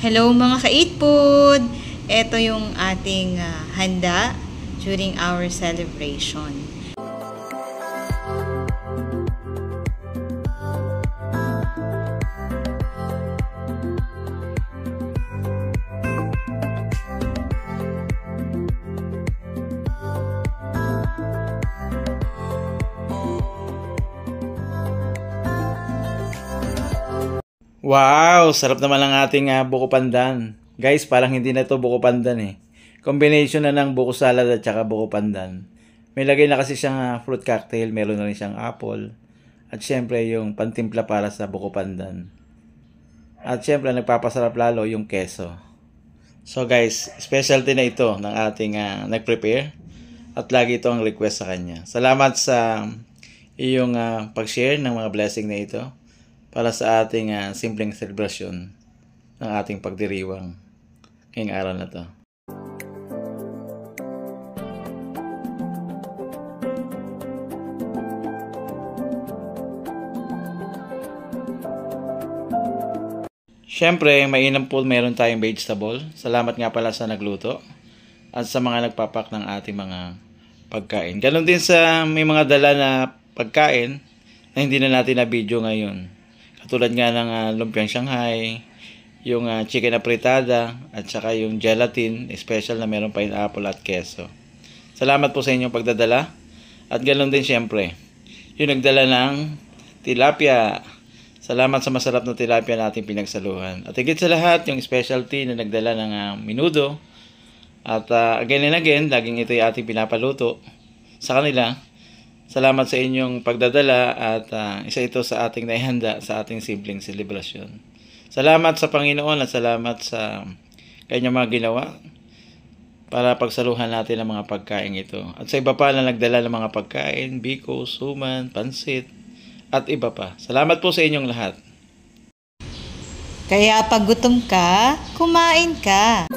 Hello mga ka-eat food! Ito yung ating handa during our celebration. Wow! Sarap naman ang ating buko pandan. Guys, parang hindi na to buko pandan eh. Combination na ng buko salad at saka buko pandan. May lagay na kasi siyang fruit cocktail, meron na rin siyang apple. At syempre yung pantimpla para sa buko pandan. At syempre nagpapasarap lalo yung keso. So guys, specialty na ito ng ating nag-prepare. At lagi ito ang request sa kanya. Salamat sa iyong pag-share ng mga blessing na ito para sa ating simpleng selebrasyon ng ating pagdiriwang ngayong araw na to. Siyempre, mainam po meron tayong vegetable. Salamat nga pala sa nagluto at sa mga nagpapak ng ating mga pagkain. Ganon din sa may mga dala na pagkain na hindi na natin na video ngayon. Katulad nga ng lumpiang Shanghai, yung chicken apritada, at saka yung gelatin, special na meron pineapple at keso. Salamat po sa inyong pagdadala. At ganoon din syempre, yung nagdala ng tilapia. Salamat sa masarap na tilapia na ating pinagsaluhan. At higit sa lahat, yung specialty na nagdala ng menudo. At again and again, laging ito yung ating pinapaluto sa kanila. Salamat sa inyong pagdadala at isa ito sa ating naihanda sa ating simpleng selebrasyon. Salamat sa Panginoon at salamat sa kanyang mga ginawa para pagsaluhan natin ang mga pagkain ito. At sa iba pa na nagdala ng mga pagkain, biko, suman, pansit, at iba pa. Salamat po sa inyong lahat. Kaya pag gutom ka, kumain ka.